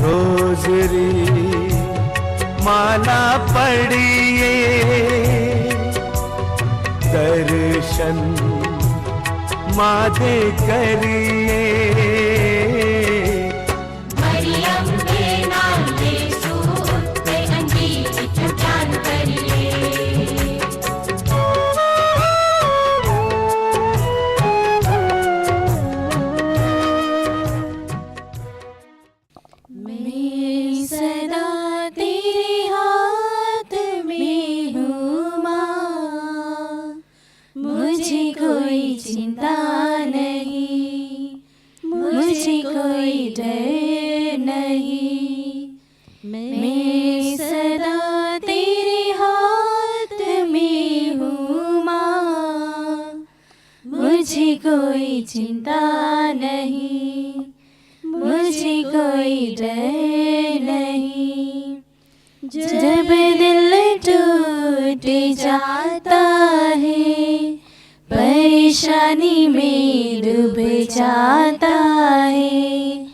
Rosary माला पढ़िए, दर्शन माँ दे करिए। मरियम के नाम यीशु उत्ते अंजीर उच्चारण करिए। मैं सदा तेरे हाथ में हूँ माँ, मुझे कोई चिंता नहीं, मुझे कोई डर नहीं। मैं सदा तेरे हाथ में हूँ माँ, मुझे कोई चिंता नहीं, मुझे कोई डर नहीं। जब दिल टूट जाता है, परेशानी में डूब जाता है,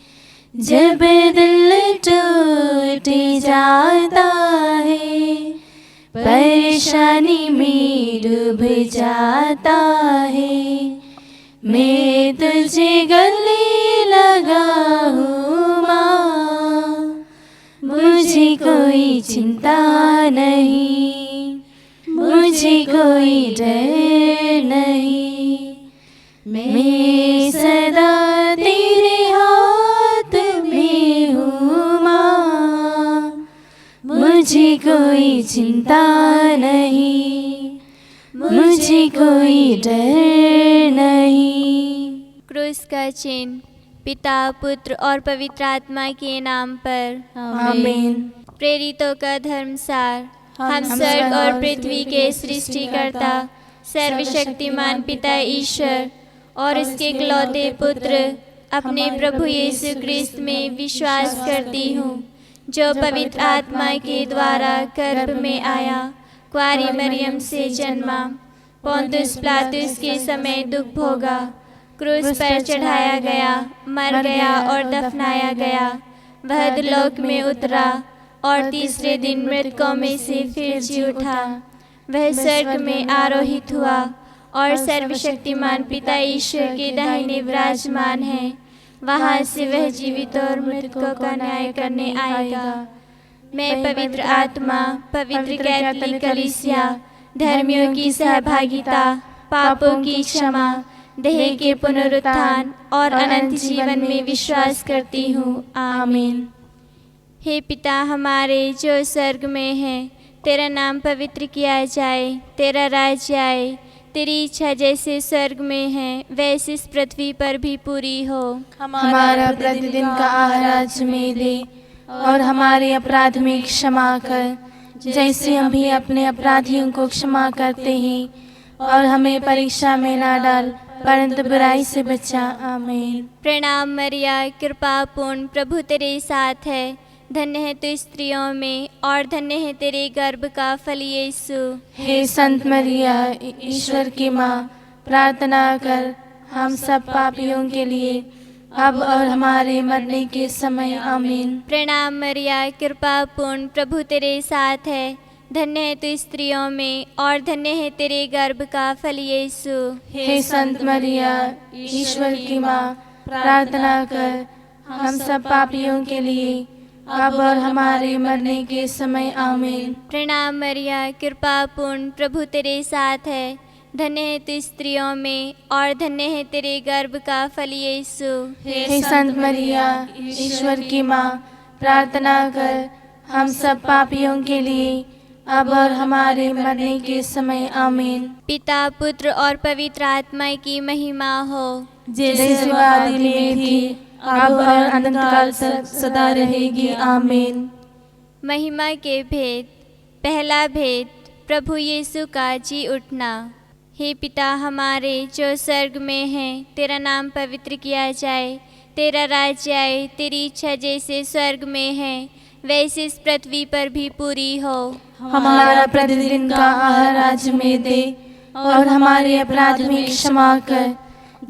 जब दिल टूट जाता है, परेशानी में डूब जाता है, मैं तुझे गले लगा हूँ माँ, मुझे कोई चिंता नहीं, मुझे कोई डर नहीं। मैं सदा तेरे हाथ में हूँ माँ, मुझे कोई चिंता नहीं, मुझे कोई डर नहीं। क्रूस का चिन्ह पिता पुत्र और पवित्र आत्मा के नाम पर आमीन। प्रेरितों का धर्मसार। हम स्वर्ग और पृथ्वी के सृष्टिकर्ता सर्वशक्तिमान पिता ईश्वर और उसके इकलौते पुत्र अपने प्रभु यीशु क्रिस्त में विश्वास करती हूँ, जो पवित्र आत्मा के द्वारा गर्भ में आया, कुंवारी मरियम से जन्मा, पोंतुस पिलातुस के समय दुख भोगा, क्रूस पर चढ़ाया गया, मर गया और दफनाया गया, वह दुलोक में उतरा और तीसरे दिन मृतकों में से फिर जी उठा, वह स्वर्ग में आरोहित हुआ और सर्वशक्तिमान पिता ईश्वर के दाहिने विराजमान है। वहाँ से वह जीवित और मृतकों का न्याय करने आएगा। मैं पवित्र आत्मा, पवित्र कैथोलिक कलीसिया, धर्मियों की सहभागिता, पापों की क्षमा, देह के पुनरुत्थान और अनंत जीवन में विश्वास करती हूँ। आमीन। हे पिता हमारे जो स्वर्ग में है, तेरा नाम पवित्र किया जाए, तेरा राज्य आए, तेरी इच्छा जैसे स्वर्ग में है वैसे इस पृथ्वी पर भी पूरी हो। हमारा प्रतिदिन का आहार आज हमें दे, और हमारे अपराध में क्षमा कर, जैसे हम भी अपने अपराधियों को क्षमा करते हैं, और हमें परीक्षा में ना डाल, परंतु बुराई से बचा। आमीन। प्रणाम मरिया, कृपा पूर्ण, प्रभु तेरे साथ है, धन्य है तू स्त्रियों में और धन्य है तेरे गर्भ का फल यीशु। हे संत मरिया, ईश्वर की माँ, प्रार्थना कर हम सब पापियों के लिए, अब और हमारे मरने के समय। आमीन। प्रणाम मरिया, कृपा पूर्ण, प्रभु तेरे साथ है, धन्य है तू स्त्रियों में और धन्य है तेरे गर्भ का फल यीशु। हे संत मरिया, ईश्वर की माँ, प्रार्थना कर हम सब पापियों के लिए, अब और हमारे मरने के समय। आमीन। प्रणाम मरिया, कृपा पूर्ण, प्रभु तेरे साथ है, धन्य है तू स्त्रियों में और धन्य है तेरे गर्भ का फल यीशु। हे संत मरिया, ईश्वर की माँ, प्रार्थना कर हम सब पापियों के लिए, अब और हमारे मरने के समय। आमीन। पिता पुत्र और पवित्र आत्मा की महिमा हो, जैसे आदि में थी, अब और अनंत काल तक सदा रहेगी। आमीन। महिमा के भेद। पहला भेद, प्रभु यीशु का जी उठना। हे पिता हमारे जो स्वर्ग में है, तेरा नाम पवित्र किया जाए, तेरा राज्य आए, तेरी इच्छा जैसे स्वर्ग में है वैसे इस पृथ्वी पर भी पूरी हो। हमारा प्रतिदिन का आहार आज हमें दे, और हमारे अपराध में क्षमा कर,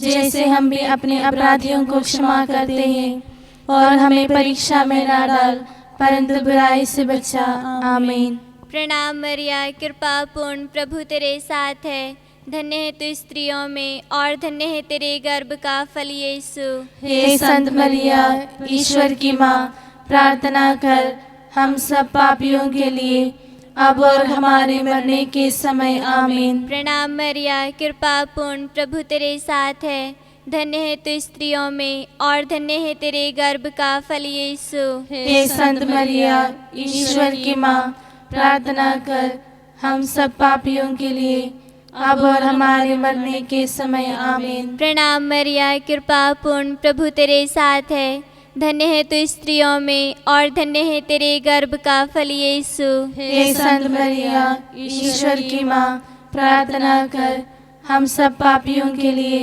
जैसे हम भी अपने अपराधियों को क्षमा करते हैं, और हमें परीक्षा में ना डाल, परंतु बुराई से बचा। आमीन। प्रणाम मरिया, कृपा पूर्ण, प्रभु तेरे साथ है। धन्य है तू स्त्रियों में और धन्य है तेरे गर्भ का फल यीशु। हे संत मरिया, ईश्वर की माँ, प्रार्थना कर हम सब पापियों के लिए, अब और हमारे मरने के समय। आमीन। प्रणाम मरिया, कृपा पूर्ण, प्रभु तेरे साथ है। धन्य है तू स्त्रियों में और धन्य है तेरे गर्भ का फल यीशु। हे संत मरिया, ईश्वर की माँ, प्रार्थना कर हम सब पापियों के लिए, अब और हमारे मरने के समय। आमीन। प्रणाम मरिया, कृपा पूर्ण, प्रभु तेरे साथ है। धन्य है तू स्त्रियों में और धन्य है तेरे गर्भ का फल यीशु। हे संत मरिया, ईश्वर की माँ, प्रार्थना कर हम सब पापियों के लिए,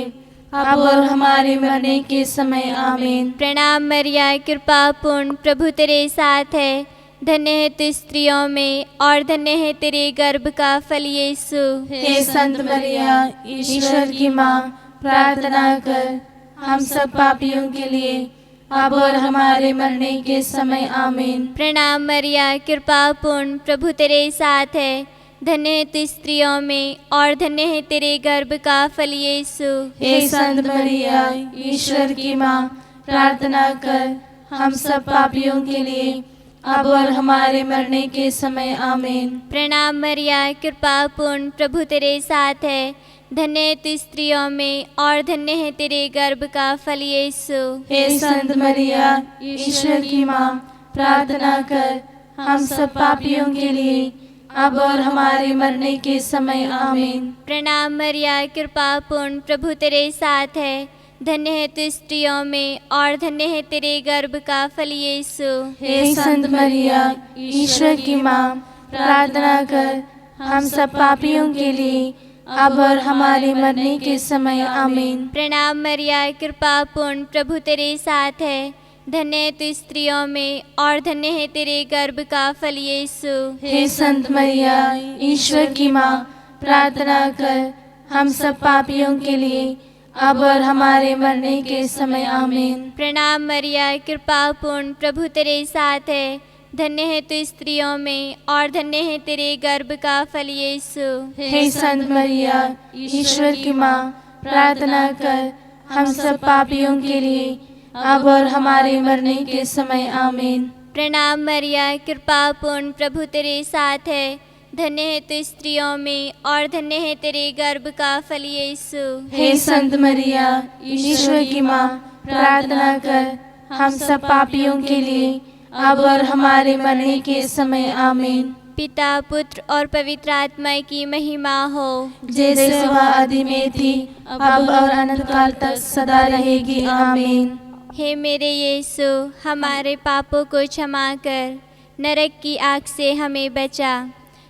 अब और हमारे मरने के समय। आमीन। प्रणाम मरिया, कृपा पूर्ण, प्रभु तेरे साथ है। धन्य है तू स्त्रियों में और धन्य है तेरे गर्भ का फल यीशु। हे संत मरिया, ईश्वर की माँ, प्रार्थना कर हम सब पापियों के लिए, अब और हमारे मरने के समय। आमीन। प्रणाम मरिया, कृपा पूर्ण, प्रभु तेरे साथ है। धन्य है तू स्त्रियों में और धन्य है तेरे गर्भ का फल यीशु। हे संत मरिया, ईश्वर की माँ, प्रार्थना कर हम सब पापियों के लिए, अब और हमारे मरने के समय। आमीन। प्रणाम मरिया, कृपा पूर्ण, प्रभु तेरे साथ है। धन्य है तू स्त्रियों में और धन्य है तेरे गर्भ का फल यीशु। हे संत मरिया, ईश्वर की माँ, प्रार्थना कर हम सब पापियों के लिए, अब और हमारे मरने के समय। आमीन। प्रणाम मरिया, कृपा पूर्ण, प्रभु तेरे साथ है। धन्य है तू स्त्रियों में और धन्य है तेरे गर्भ का फल यीशु। हे संत मरिया, ईश्वर की माँ, प्रार्थना कर हम सब पापियों के लिए, अब और हमारे मरने के समय। आमीन। प्रणाम मरिया, कृपा पूर्ण, प्रभु तेरे साथ है। धन्य है तू स्त्रियों में और धन्य है तेरे गर्भ का फल यीशु। हे संत मरिया, ईश्वर की माँ, प्रार्थना कर हम सब पापियों के लिए, अब और हमारे मरने के समय। आमीन। प्रणाम मरिया, कृपा पूर्ण, प्रभु तेरे साथ है। धन्य है तू स्त्रियों में और धन्य है तेरे गर्भ का फल यीशु। हे संत मरिया, ईश्वर की माँ, प्रार्थना कर हम सब पापियों के लिए, अब और हमारे मरने के समय। आमीन। प्रणाम मरिया, कृपा पूर्ण, प्रभु तेरे साथ है। धन्य है तू स्त्रियों में और धन्य है तेरे गर्भ का फल यीशु। हे संत मरिया, ईश्वर की माँ, प्रार्थना कर हम सब पापियों के लिए, अब और हमारे मरने के समय। आमीन। पिता, पुत्र और पवित्र आत्मा की महिमा हो, जैसे वह आदि में थी, अब और अनंत काल तक सदा रहेगी। आमीन। हे मेरे यीशु, हमारे पापों को क्षमा कर, नरक की आग से हमें बचा,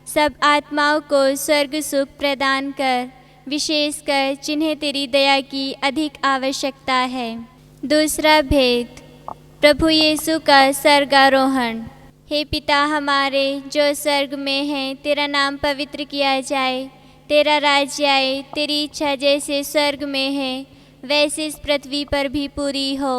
सब आत्माओं को स्वर्ग सुख प्रदान कर, विशेषकर जिन्हें तेरी दया की अधिक आवश्यकता है। दूसरा भेद, प्रभु यीशु का स्वर्गारोहण। हे पिता हमारे जो स्वर्ग में है, तेरा नाम पवित्र किया जाए, तेरा राज्य आए, तेरी इच्छा जैसे स्वर्ग में है वैसे इस पृथ्वी पर भी पूरी हो।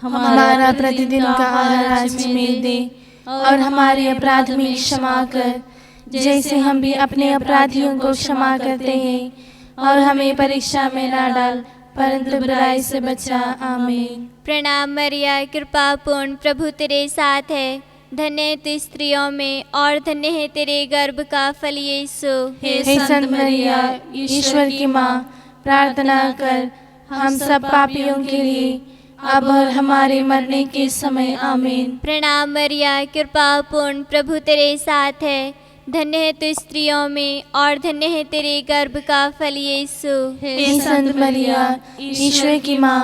हमारा प्रतिदिन का आहार आज हमें दे, और हमारे अपराध में क्षमा कर, जैसे हम भी अपने अपराधियों को क्षमा करते हैं, और हमें परीक्षा में ना डाल, परंतु बुराई से बचा। आमीन। प्रणाम मरिया, कृपा पूर्ण, प्रभु तेरे साथ है। धन्य है तू स्त्रियों में और धन्य है तेरे गर्भ का फल यीशु। हे संत मरिया, ईश्वर की माँ, प्रार्थना कर हम सब पापियों के लिए, अब और हमारे मरने के समय। आमीन। प्रणाम मरिया, कृपा पूर्ण, प्रभु तेरे साथ है। धन्य है तू स्त्रियों में और धन्य है तेरे गर्भ का फल यीशु। हे संत मरिया, ईश्वर की माँ,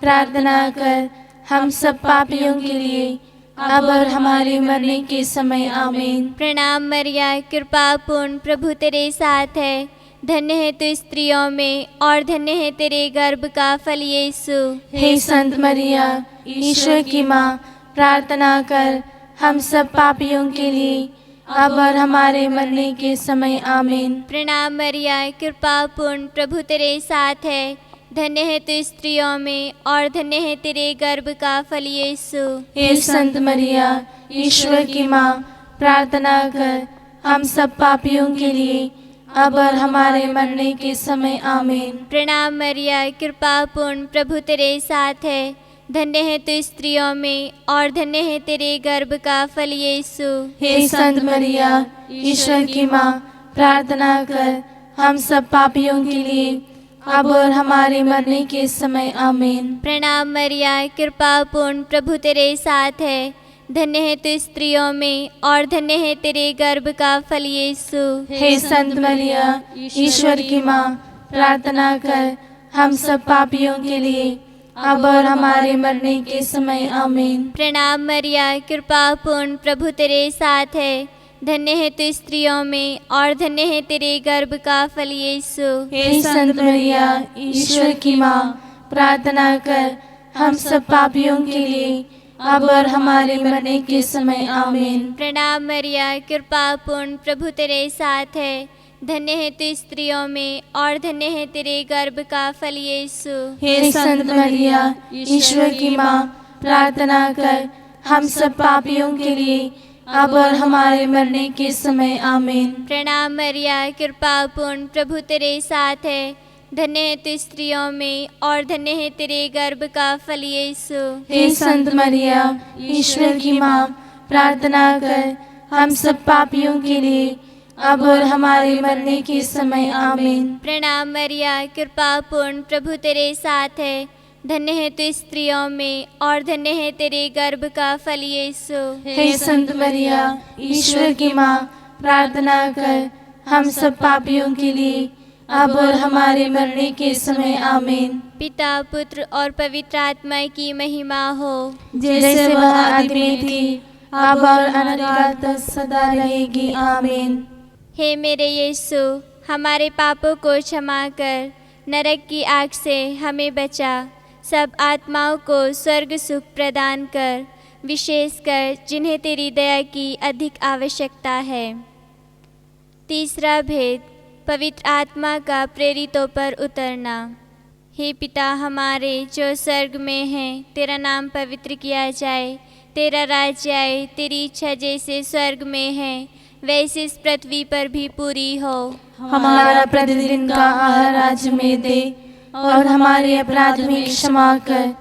प्रार्थना कर हम सब पापियों के लिए, अब और हमारे मरने के समय। आमीन। प्रणाम मरिया, कृपा पूर्ण, प्रभु तेरे साथ है। धन्य है तू स्त्रियों में और धन्य है तेरे गर्भ का फल यीशु। हे संत मरिया, ईश्वर की माँ, प्रार्थना कर हम सब पापियों के लिए, अब और हमारे मरने के समय। आमीन। प्रणाम मरिया, कृपा पूर्ण, प्रभु तेरे साथ है। धन्य है तू स्त्रियों में और धन्य है तेरे गर्भ का फल यीशु। हे संत मरिया, ईश्वर की माँ, प्रार्थना कर हम सब पापियों के लिए अब और हमारे मरने के समय आमीन। प्रणाम मरिया, कृपा पूर्ण, प्रभु तेरे साथ है, धन्य है तू स्त्रियों में और धन्य है तेरे गर्भ का फल यीशु। हे संत मरिया, ईश्वर की माँ, प्रार्थना कर हम सब पापियों के लिए अब और हमारे मरने के समय आमीन। प्रणाम मरिया, कृपा पूर्ण, प्रभु तेरे साथ है, धन्य है तू स्त्रियों में और धन्य है तेरे गर्भ का फल यीशु। हे संत मरिया, ईश्वर की माँ, प्रार्थना कर हम सब पापियों के लिए अब और हमारे मरने के समय आमीन। प्रणाम मरिया, कृपा पूर्ण, प्रभु तेरे साथ है, धन्य है तू स्त्रियों में और धन्य है तेरे गर्भ का फल यीशु। हे संत मरिया, ईश्वर की माँ, प्रार्थना कर हम सब पापियों के लिए अब और हमारे मरने के समय आमीन। प्रणाम मरिया, कृपा पूर्ण, प्रभु तेरे साथ है, धन्य है तू स्त्रियों में और धन्य है तेरे गर्भ का फल यीशु। हे संत मरिया, ईश्वर की माँ, प्रार्थना कर हम सब पापियों के लिए अब और हमारे मरने के समय आमीन। प्रणाम मरिया, कृपा पूर्ण, प्रभु तेरे साथ है, धन्य है तू स्त्रियों में और धन्य है तेरे गर्भ का फल यीशु। हे संत मरिया, ईश्वर की माँ, प्रार्थना कर हम सब पापियों के लिए अब और हमारे मरने के समय आमीन। प्रणाम मरिया, कृपा पूर्ण, प्रभु तेरे साथ है, धन्य है तू स्त्रियों में और धन्य है तेरे गर्भ का फल यीशु। हे संत मरिया, ईश्वर की माँ, प्रार्थना कर हम सब पापियों के लिए अब और हमारे मरने के समय आमीन। पिता, पुत्र और पवित्र आत्मा की महिमा हो, जैसे वह आदि में थी अब और अनंतकाल तक सदा रहेगी आमीन। हे मेरे यीशु, हमारे पापों को क्षमा कर, नरक की आग से हमें बचा, सब आत्माओं को स्वर्ग सुख प्रदान कर, विशेषकर जिन्हें तेरी दया की अधिक आवश्यकता है। तीसरा भेद, पवित्र आत्मा का प्रेरितों पर उतरना। हे पिता हमारे जो स्वर्ग में है, तेरा नाम पवित्र किया जाए, तेरा राज्य आए, तेरी इच्छा जैसे स्वर्ग में है वैसे इस पृथ्वी पर भी पूरी हो। हमारा प्रतिदिन का आहार आज में दे और हमारे अपराध में क्षमा कर,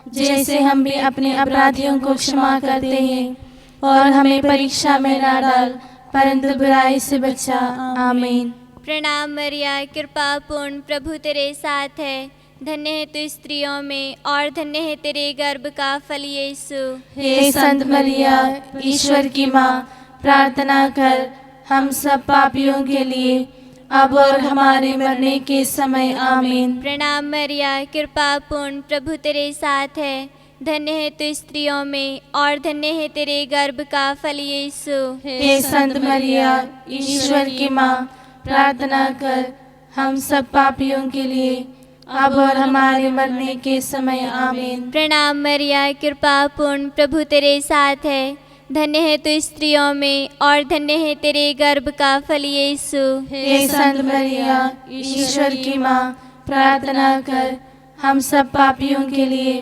जैसे हम भी अपने अपराधियों को क्षमा करते हैं, और हमें परीक्षा में ना डाल परंतु बुराई से बचा। आमीन। प्रणाम मरिया, कृपा पूर्ण, प्रभु तेरे साथ है, धन्य है तू स्त्रियों में और धन्य है तेरे गर्भ का फल यीशु। हे संत मरिया, ईश्वर की माँ, प्रार्थना कर हम सब पापियों के लिए अब और हमारे मरने के समय आमीन। प्रणाम मरिया, कृपा पूर्ण, प्रभु तेरे साथ है, धन्य है तू स्त्रियों में और धन्य है तेरे गर्भ का फल यीशु। हे संत मरिया, ईश्वर की माँ, प्रार्थना कर हम सब पापियों के लिए अब और हमारे मरने के समय आमीन। प्रणाम मरिया, कृपा पूर्ण, प्रभु तेरे साथ है, धन्य है तू स्त्रियों में और धन्य है तेरे गर्भ का फल यीशु। हे संत मरिया, ईश्वर की माँ, प्रार्थना कर हम सब पापियों के लिए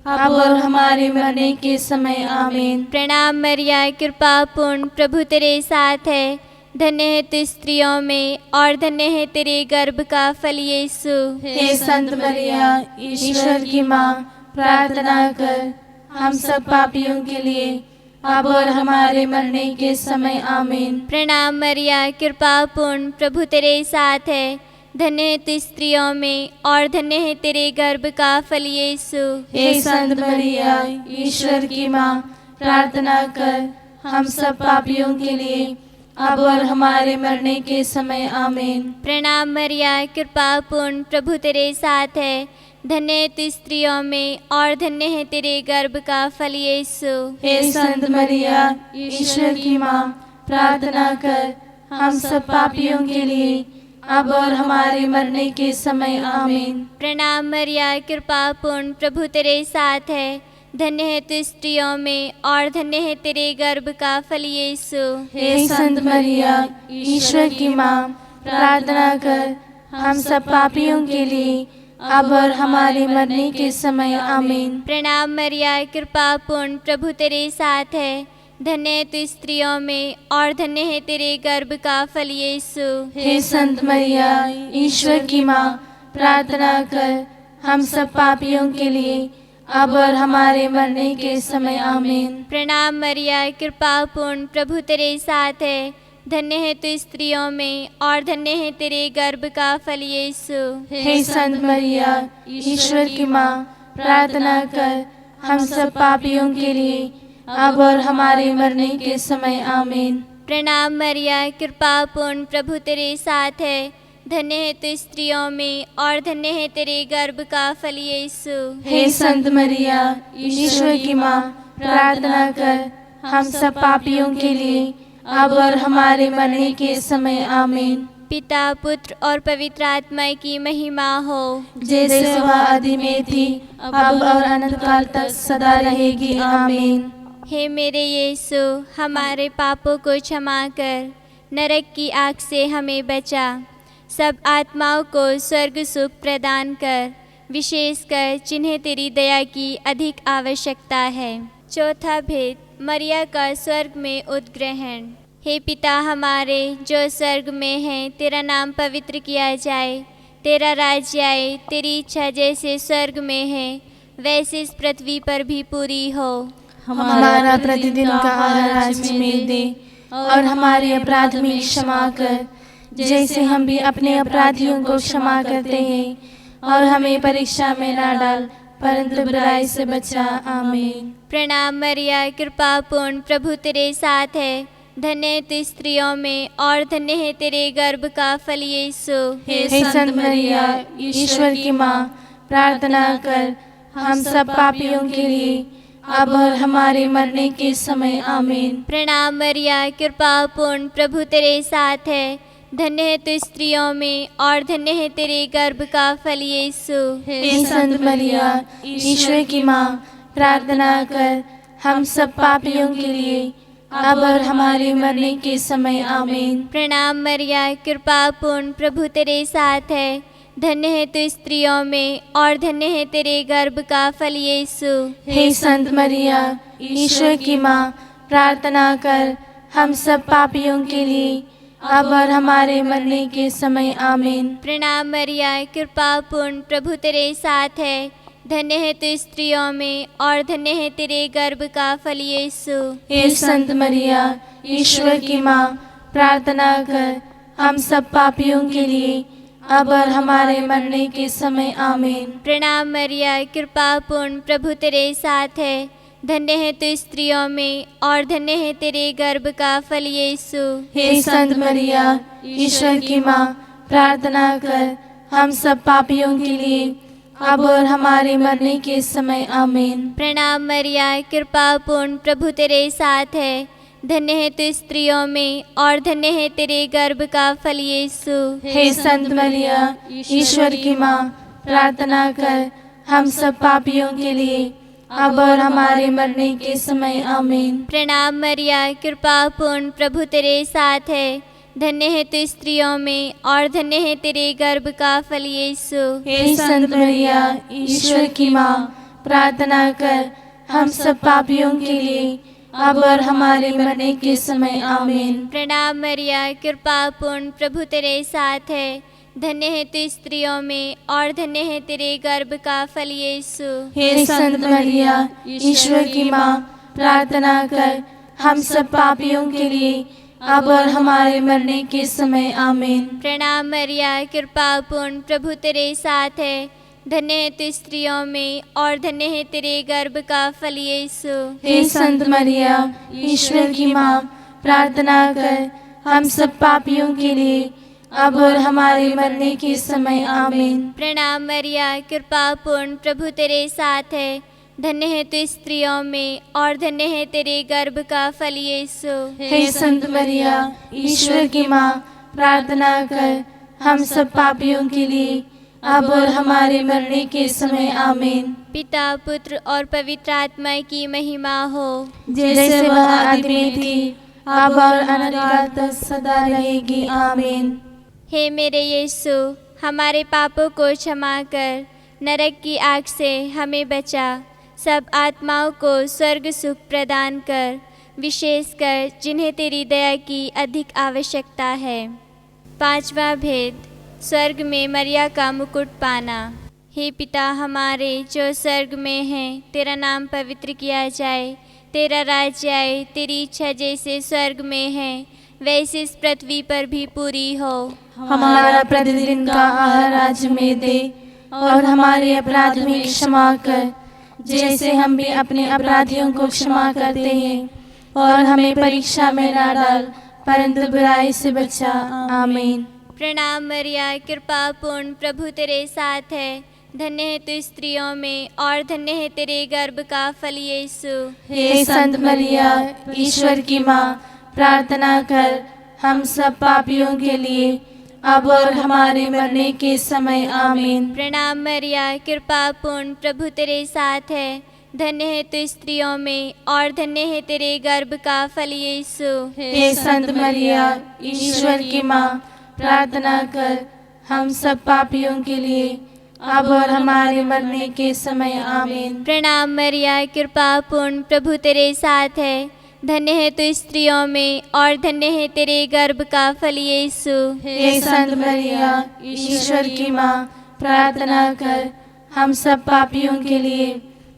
अब और हमारे मरने के समय आमीन। प्रणाम मरिया, कृपा पूर्ण, प्रभु तेरे साथ है, धन्य है तू स्त्रियों में और धन्य है तेरे गर्भ का फल यीशु। हे संत मरिया, ईश्वर की माँ, प्रार्थना कर हम सब पापियों के लिए अब और हमारे मरने के समय आमीन। प्रणाम मरिया, कृपा पूर्ण, प्रभु तेरे साथ है, धन्य है तू स्त्रियों में और धन्य है तेरे गर्भ का फल यीशु। हे संत मरिया, ईश्वर की माँ, प्रार्थना कर हम सब पापियों के लिए अब और हमारे मरने के समय आमीन। प्रणाम मरिया, कृपा पूर्ण, प्रभु तेरे साथ है, धन्य है तू स्त्रियों में और धन्य है तेरे गर्भ का फल यीशु। हे संत मरिया, ईश्वर की माँ, प्रार्थना कर हम सब पापियों के लिए अब और हमारे मरने के समय आमीन। प्रणाम मरिया, कृपा पूर्ण, प्रभु तेरे साथ है, धन्य है तू स्त्रियों में और धन्य है तेरे गर्भ का फल यीशु। हे संत मरिया, ईश्वर की माँ, प्रार्थना कर हम सब पापियों के लिए अब और हमारे मरने के समय आमीन। प्रणाम मरिया, कृपा पूर्ण, प्रभु तेरे साथ है, धन्य है तू स्त्रियों में और धन्य है तेरे गर्भ का फल यीशु। हे संत मरिया, ईश्वर की माँ, प्रार्थना कर हम सब पापियों के लिए अब और हमारे मरने के समय आमीन। प्रणाम मरिया, कृपा पूर्ण, प्रभु तेरे साथ है, धन्य है तू स्त्रियों में और धन्य है तेरे गर्भ का फल यीशु। हे संत मरिया, ईश्वर की माँ, प्रार्थना कर हम सब पापियों के लिए अब और हमारे मरने के समय आमीन। प्रणाम मरिया, कृपा पूर्ण, प्रभु तेरे साथ है, धन्य है तू स्त्रियों में और धन्य है तेरे गर्भ का फल यीशु। हे संत मरिया, ईश्वर की माँ, प्रार्थना कर हम सब पापियों के लिए अब और हमारे मरने के समय आमीन। पिता, पुत्र और पवित्र आत्मा की महिमा हो, जैसे वह आदि में थी अब और अनंत काल तक सदा रहेगी आमीन। हे मेरे यीशु, हमारे पापों को क्षमा कर, नरक की आग से हमें बचा, सब आत्माओं को स्वर्ग सुख प्रदान कर, विशेषकर जिन्हें तेरी दया की अधिक आवश्यकता है। चौथा भेद, मरिया का स्वर्ग में उद्ग्रहण। हे पिता हमारे जो स्वर्ग में है, तेरा नाम पवित्र किया जाए, तेरा राज्य आए, तेरी इच्छा जैसे स्वर्ग में है वैसे इस पृथ्वी पर भी पूरी हो। हमारा प्रतिदिन का आहार आज हमें दे और हमारे अपराध में क्षमा कर, जैसे हम भी अपने अपराधियों को क्षमा करते हैं, और हमें परीक्षा में ना डाल परंतु बुराई से बचा आमीन। प्रणाम मरिया, कृपा पूर्ण, प्रभु तेरे साथ है, धन्य है तू स्त्रियों में और धन्य है तेरे गर्भ का फल यीशु। हे संत मरिया, ईश्वर की माँ, प्रार्थना कर हम सब पापियों के लिए अब और हमारे मरने के समय आमीन। प्रणाम मरिया, कृपा पूर्ण, प्रभु तेरे साथ है, धन्य है तू स्त्रियों में और धन्य है तेरे गर्भ का फल यीशु। हे संत मरिया, ईश्वर की माँ, प्रार्थना कर हम सब पापियों के लिए अब और हमारे मरने के समय आमीन। प्रणाम मरिया, कृपा पूर्ण, प्रभु तेरे साथ है, धन्य है तू स्त्रियों में और धन्य है तेरे गर्भ का फल यीशु। हे संत मरिया, ईश्वर की माँ, प्रार्थना कर हम सब पापियों के लिए अब और हमारे मरने के समय आमीन। प्रणाम मरिया, कृपा पूर्ण, प्रभु तेरे साथ है, धन्य है तू स्त्रियों में और धन्य है तेरे गर्भ का फल यीशु। हे संत मरिया, ईश्वर की माँ, प्रार्थना कर हम सब पापियों के लिए अब और हमारे मरने के समय आमीन। प्रणाम मरिया, कृपा पूर्ण, प्रभु तेरे साथ है, धन्य है तू स्त्रियों में और धन्य है तेरे गर्भ का फल यीशु। हे संत मरिया, ईश्वर की माँ, प्रार्थना कर हम सब पापियों के लिए अब और हमारे मरने के समय आमीन। प्रणाम मरिया, कृपा पूर्ण, प्रभु तेरे साथ है, धन्य है तू स्त्रियों में और धन्य है तेरे गर्भ का फल यीशु। हे संत मरिया, ईश्वर की माँ, प्रार्थना कर हम सब पापियों के लिए अब और हमारे मरने के समय आमीन। प्रणाम मरिया, कृपा पूर्ण, प्रभु तेरे साथ है, धन्य है तू स्त्रियों में और धन्य है तेरे गर्भ का फल यीशु। हे संत मरिया, ईश्वर की माँ, प्रार्थना कर हम सब पापियों के लिए अब और हमारे मरने के समय आमीन। प्रणाम मरिया, कृपा पूर्ण, प्रभु तेरे साथ है, धन्य है तू स्त्रियों में और धन्य है तेरे गर्भ का फल यीशु। हे संत मरिया, ईश्वर की माँ, प्रार्थना कर हम सब पापियों के लिए अब और हमारे मरने के समय आमीन। प्रणाम मरिया, कृपा पूर्ण, प्रभु तेरे साथ है, धन्य है तू स्त्रियों में और धन्य है तेरे गर्भ का फल यीशु। हे संत मरिया, ईश्वर की माँ, प्रार्थना कर हम सब पापियों के लिए अब और हमारे मरने के समय आमीन। प्रणाम मरिया, कृपा पूर्ण, प्रभु तेरे साथ है, धन्य है तू स्त्रियों में और धन्य है तेरे गर्भ का फल यीशु। हे संत मरिया, ईश्वर की माँ, प्रार्थना कर हम सब पापियों के लिए अब और हमारे मरने के समय आमीन। पिता, पुत्र और पवित्र आत्मा की महिमा हो, जैसे वह आदि में थी अब और अनंत काल तक सदा रहेगी आमीन। हे मेरे यीशु, हमारे पापों को क्षमा कर, नरक की आग से हमें बचा। सब आत्माओं को स्वर्ग सुख प्रदान कर, विशेषकर जिन्हें तेरी दया की अधिक आवश्यकता है। पांचवा भेद, स्वर्ग में मरिया का मुकुट पाना। हे पिता हमारे जो स्वर्ग में है, तेरा नाम पवित्र किया जाए, तेरा राज्य आए, तेरी इच्छा जैसे स्वर्ग में है वैसे इस पृथ्वी पर भी पूरी हो। हमारा प्रतिदिन का आहार आज हमें दे, और हमारे अपराध भी क्षमा कर, जैसे हम भी अपने अपराधियों को क्षमा करते हैं, और हमें परीक्षा में न डाल, परंतु बुराई से बचा। आमीन। प्रणाम मरिया, कृपा पूर्ण, प्रभु तेरे साथ है। धन्य है तू स्त्रियों में, और धन्य है तेरे गर्भ का फल यीशु। हे संत मरिया, ईश्वर की माँ, प्रार्थना कर हम सब पापियों के लिए, अब और हमारे मरने के समय। आमीन। प्रणाम मरिया, कृपा पूर्ण, प्रभु तेरे साथ है। धन्य है तू स्त्रियों में, और धन्य है तेरे गर्भ का फल यीशु। हे संत मरिया, ईश्वर की माँ, प्रार्थना कर हम सब पापियों के लिए, अब और हमारे मरने के समय। आमीन। प्रणाम मरिया, कृपा पूर्ण, प्रभु तेरे साथ है। धन्य है तू स्त्रियों में, और धन्य है तेरे गर्भ का फल यीशु। हे संत मरिया, ईश्वर की माँ, प्रार्थना कर हम सब पापियों के लिए,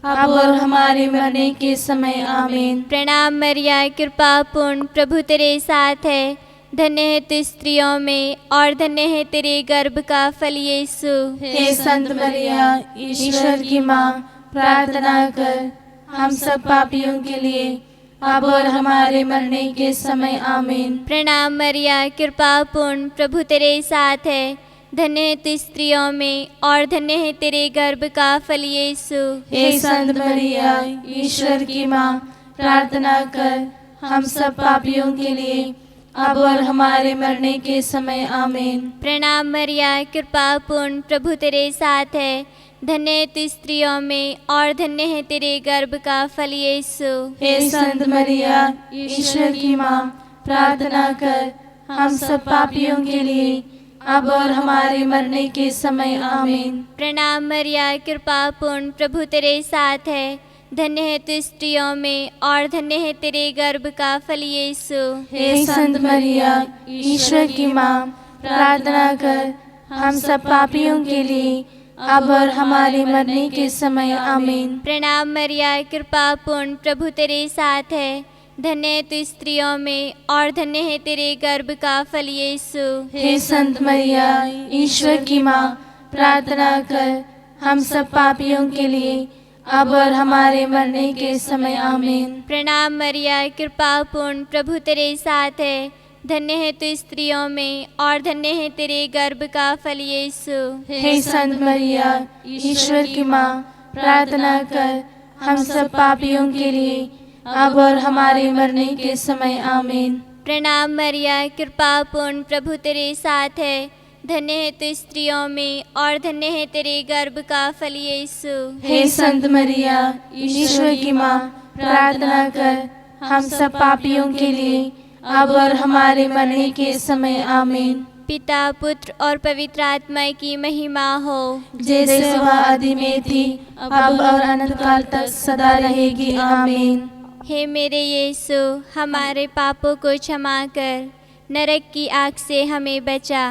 अब और हमारे मरने के समय। आमीन। प्रणाम मरिया, कृपा पूर्ण, प्रभु तेरे साथ है। धन्य है तू स्त्रियों में, और धन्य है तेरे गर्भ का फल यीशु। हे संत मरिया, ईश्वर की माँ, प्रार्थना कर हम सब पापियों के लिए, अब और हमारे मरने के समय। आमीन। प्रणाम मरिया, कृपा पूर्ण, प्रभु तेरे साथ है। धन्य है तू स्त्रियों में, और धन्य है तेरे गर्भ का फल यीशु। हे संत मरिया, ईश्वर की माँ, प्रार्थना कर हम सब पापियों के लिए, अब और हमारे मरने के समय। आमीन। प्रणाम मरिया, कृपा पूर्ण, प्रभु तेरे साथ है। धन्य है तू स्त्रियों में, और धन्य है तेरे गर्भ का फल यीशु। हे संत मरिया, ईश्वर की माँ, प्रार्थना कर हम सब पापियों के लिए, अब और हमारे मरने के समय। आमीन। प्रणाम मरिया, कृपा पूर्ण, प्रभु तेरे साथ है। धन्य है तू स्त्रियों में, और धन्य है तेरे गर्भ का फल यीशु। हे संत मरिया, ईश्वर की माँ, प्रार्थना कर हम सब पापियों के लिए, अब और हमारे मरने के समय। आमीन। प्रणाम मरिया, कृपा पूर्ण, प्रभु तेरे साथ है। धन्य है तू स्त्रियों में, और धन्य है तेरे गर्भ का फल यीशु। हे संत मरिया, ईश्वर की माँ, प्रार्थना कर हम सब पापियों के लिए, अब और हमारे मरने के समय। आमीन। प्रणाम मरिया, कृपा पूर्ण, प्रभु तेरे साथ है। धन्य है तू स्त्रियों में, और धन्य है तेरे गर्भ का फल यीशु। हे संत मरिया, ईश्वर की माँ, प्रार्थना कर हम सब पापियों के लिए, अब और हमारे मरने के समय। आमीन। प्रणाम मरिया, कृपा पूर्ण, प्रभु तेरे साथ है। धन्य है तू स्त्रियों में, और धन्य है तेरे गर्भ का फल यीशु। हे संत मरिया, ईश्वर की माँ, प्रार्थना कर हम सब पापियों के लिए, अब और हमारे मरने के समय। आमीन। पिता, पुत्र और पवित्र आत्मा की महिमा हो, जैसे वह आदि में थी, अब और अनंत काल तक सदा रहेगी। आमीन। हे मेरे यीशु, हमारे पापों को क्षमा कर, नरक की आग से हमें बचा।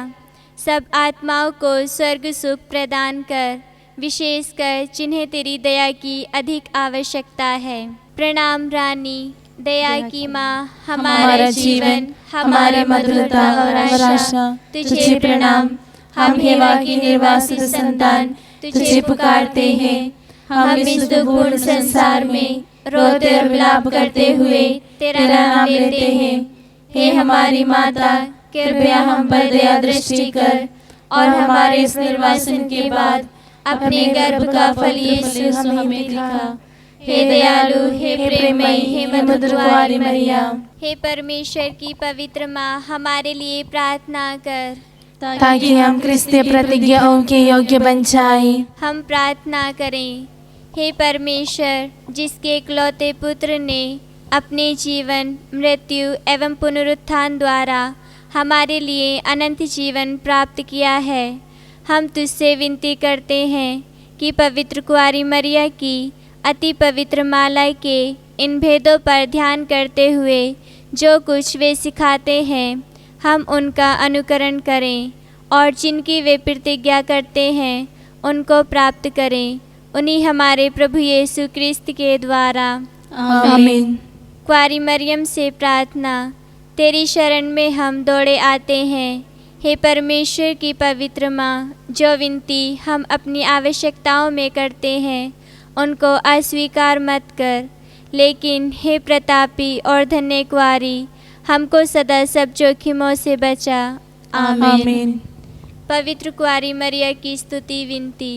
सब आत्माओं को स्वर्ग सुख प्रदान कर, विशेषकर जिन्हें तेरी दया की अधिक आवश्यकता है। प्रणाम रानी, दया की माँ, हमारा जीवन, हमारी मधुरता और आशा तुझे प्रणाम। हम हेवा की निर्वासित संतान तुझे पुकारते हैं। हम इस दुर्गुण संसार में रोते और विलाप करते हुए तेरा नाम लेते हैं। हे हमारी माता, कृपया हम पर दया दृष्टि कर, और हमारे इस निर्वासन के बाद अपने गर्भ का फल यीशु हमें दिखा। हे दयालु, हे प्रेममयी, हे मधुरवारी मरिया, हे परमेश्वर की पवित्र माँ, हमारे लिए प्रार्थना कर, ताकि हम क्रिस्तीय प्रतिज्ञाओं के योग्य बन जाएं। हम प्रार्थना करें। हे परमेश्वर, जिसके इकलौते पुत्र ने अपने जीवन, मृत्यु एवं पुनरुत्थान द्वारा हमारे लिए अनंत जीवन प्राप्त किया है, हम तुझसे विनती करते हैं कि पवित्र कुंवारी मरिया की अति पवित्र माला के इन भेदों पर ध्यान करते हुए जो कुछ वे सिखाते हैं हम उनका अनुकरण करें और जिनकी वे प्रतिज्ञा करते हैं उनको प्राप्त करें, उन्हीं हमारे प्रभु यीशु क्रिस्त के द्वारा। आमीन। कुंवारी मरियम से प्रार्थना। तेरी शरण में हम दौड़े आते हैं, हे परमेश्वर की पवित्र माँ, जो विनती हम अपनी आवश्यकताओं में करते हैं उनको अस्वीकार मत कर, लेकिन हे प्रतापी और धन्य कुंवारी, हमको सदा सब जोखिमों से बचा। आमीन। पवित्र कुंवारी मरिया की स्तुति विनती।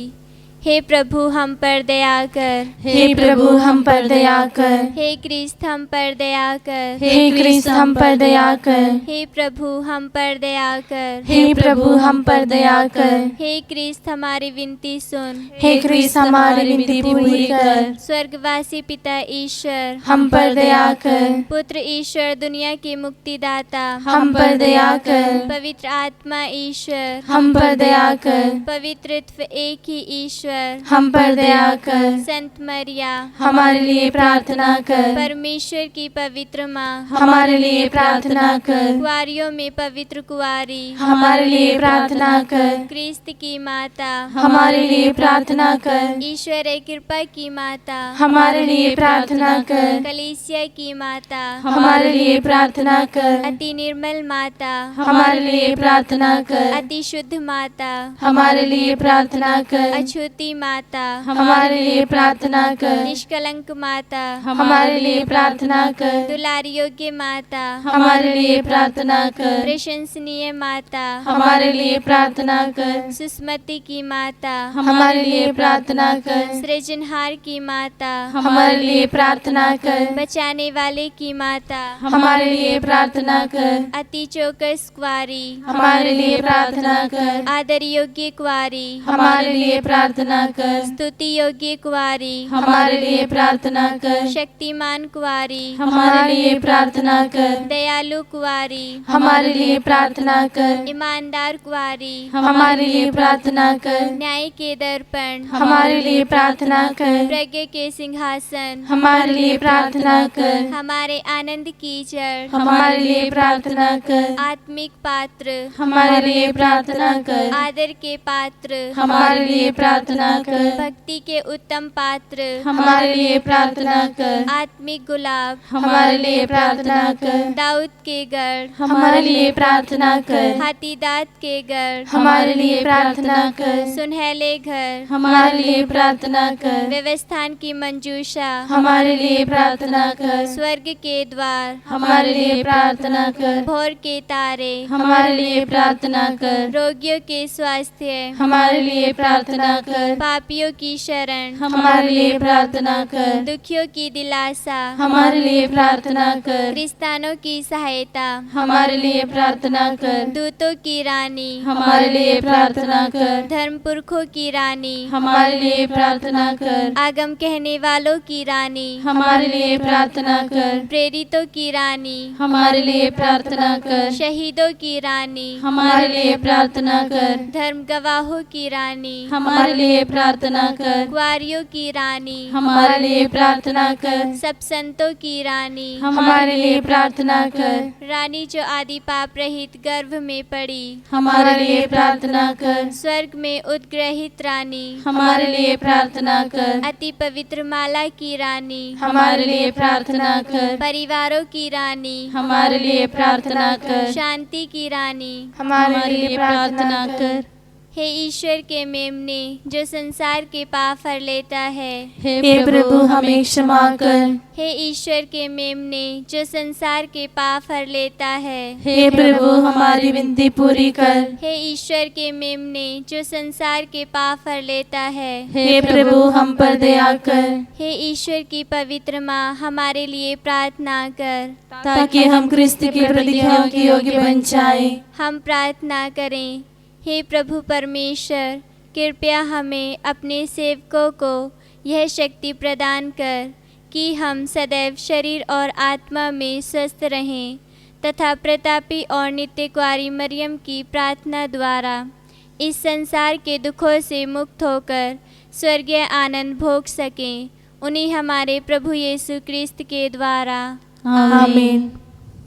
हे प्रभु हम पर दया कर, हे प्रभु हम पर दया कर, हे क्रिस्त हम पर दया कर, हे क्रिस्त हम पर दया कर, हे प्रभु हम पर दया कर, हे प्रभु हम पर दया कर, हे क्रिस्त हमारी विनती सुन, हे क्रिस्त हमारी विनती पूरी कर, स्वर्गवासी पिता ईश्वर हम पर दया कर, पुत्र ईश्वर दुनिया के मुक्तिदाता हम पर दया कर, पवित्र आत्मा ईश्वर हम पर दया कर, पवित्रत्व एक ही ईश्वर हम पर दया कर, संत मरिया हमारे लिए प्रार्थना कर, परमेश्वर की पवित्र माँ हमारे लिए प्रार्थना कर, कुंवारियों में पवित्र कुंवारी हमारे लिए प्रार्थना कर, क्रिस्त की माता हमारे लिए प्रार्थना कर, ईश्वर कृपा की माता हमारे लिए प्रार्थना कर, कलीसिया की माता हमारे लिए प्रार्थना कर, अति निर्मल माता हमारे लिए प्रार्थना कर, अति शुद्ध माता हमारे लिए प्रार्थना कर, अछूती माता हमारे लिए प्रार्थना कर, निष्कलंक माता हमारे लिए प्रार्थना कर, दुलारी योग्य माता हमारे लिए प्रार्थना कर, प्रशंसनीय माता हमारे लिए प्रार्थना कर, सुस्मति की माता हमारे लिए प्रार्थना कर, सृजनहार की माता हमारे लिए प्रार्थना कर, बचाने वाले की माता हमारे लिए प्रार्थना कर, अति चौकस कुंवारी हमारे लिए प्रार्थना कर, आदर योग्य कुंवारी हमारे लिए प्रार्थना कर, स्तुति योग्य कुंवारी हमारे लिए प्रार्थना कर, शक्तिमान कुंवारी हमारे लिए प्रार्थना कर, दयालु कुंवारी हमारे लिए प्रार्थना कर, ईमानदार कुंवारी हमारे लिए प्रार्थना कर, न्याय के दर्पण हमारे लिए प्रार्थना कर, प्रज्ञा के सिंहासन हमारे लिए प्रार्थना कर, हमारे आनंद की जड़ हमारे लिए प्रार्थना कर, आत्मिक पात्र हमारे लिए प्रार्थना कर, आदर के पात्र हमारे लिए प्रार्थना कर, भक्ति के उत्तम पात्र हमारे लिए प्रार्थना कर, आत्मिक गुलाब हमारे लिए प्रार्थना कर, दाऊद के गढ़ हमारे लिए प्रार्थना कर, हाथी दांत के गढ़ हमारे लिए प्रार्थना कर, सुनहले घर हमारे लिए प्रार्थना कर, व्यवस्थान की मंजूषा हमारे लिए प्रार्थना कर, स्वर्ग के द्वार हमारे लिए प्रार्थना कर, भोर के तारे हमारे लिए प्रार्थना कर, रोगियों के स्वास्थ्य हमारे लिए प्रार्थना कर, पापियों की शरण हमारे लिए प्रार्थना कर, दुखियों की दिलासा हमारे लिए प्रार्थना कर, क्रिस्तानों की सहायता हमारे लिए प्रार्थना कर, दूतों की रानी हमारे लिए प्रार्थना कर, धर्म पुरखों की रानी हमारे लिए प्रार्थना कर, आगम कहने वालों की रानी हमारे लिए प्रार्थना कर, प्रेरितों की रानी हमारे लिए प्रार्थना कर, शहीदों की रानी हमारे लिए प्रार्थना कर, धर्म गवाहों की रानी हमारे लिए प्रार्थना कर, कुंवारियों की रानी हमारे लिए प्रार्थना कर, सब संतों की रानी हमारे लिए प्रार्थना कर, रानी जो आदि पाप रहित गर्भ में पड़ी हमारे लिए प्रार्थना कर, स्वर्ग में उद्ग्रहित रानी हमारे लिए प्रार्थना कर, अति पवित्र माला की रानी हमारे लिए प्रार्थना कर, परिवारों की रानी हमारे लिए प्रार्थना कर, शांति की रानी हमारे लिए प्रार्थना कर। हे ईश्वर के मेमने जो संसार के पाप हर लेता है, हे प्रभु हमें क्षमा कर। हे ईश्वर के मेमने जो संसार के पाप हर लेता है, हे प्रभु हमारी विनती पूरी कर। हे ईश्वर के मेमने जो संसार के पाप हर लेता है, हे प्रभु हम पर दया कर। हे ईश्वर की पवित्र माँ हमारे लिए प्रार्थना कर, ताकि हम क्रिस्त की प्रतिज्ञाओं के योग्य बन जाएं। हम प्रार्थना करें। हे प्रभु परमेश्वर, कृपया हमें अपने सेवकों को यह शक्ति प्रदान कर कि हम सदैव शरीर और आत्मा में स्वस्थ रहें तथा प्रतापी और नित्य कुंवारी मरियम की प्रार्थना द्वारा इस संसार के दुखों से मुक्त होकर स्वर्गीय आनंद भोग सकें, उन्हीं हमारे प्रभु यीशु क्रिस्त के द्वारा। आमीन।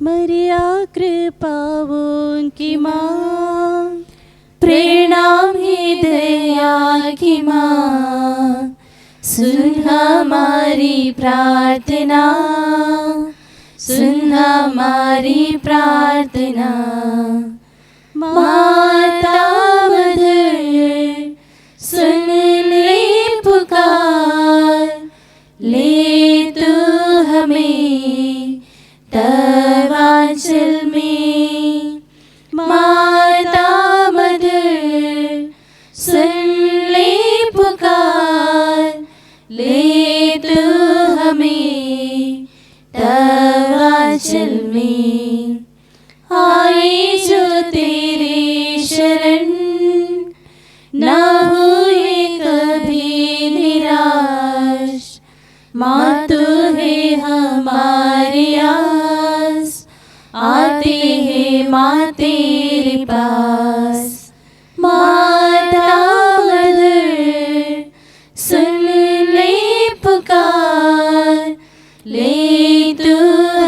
मरिया कृपाओं की माँ, प्रणाम ही दया की माँ, सुन हमारी प्रार्थना, सुन हमारी प्रार्थना। माता मधुर सुन ले पुकार, ले तू हमें तब आंचल में। माता मधुर सुन ले पुकार, ले तू हमें तब आंचल में। आए जो तेरे शरण, न हुए कभी निराश। माँ तू है हमारी आस, आते हैं माँ तेरे पास। माता मधुर सुन ले पुकार, ले तू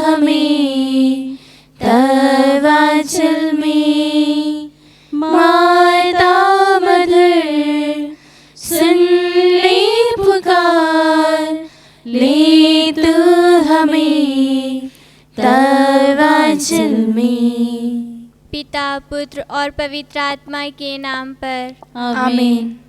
हमें तब आंचल में। माता मधुर सुन ले पुकार, ले तू हमें तब आंचल में। पिता, पुत्र और पवित्र आत्मा के नाम पर। आमीन।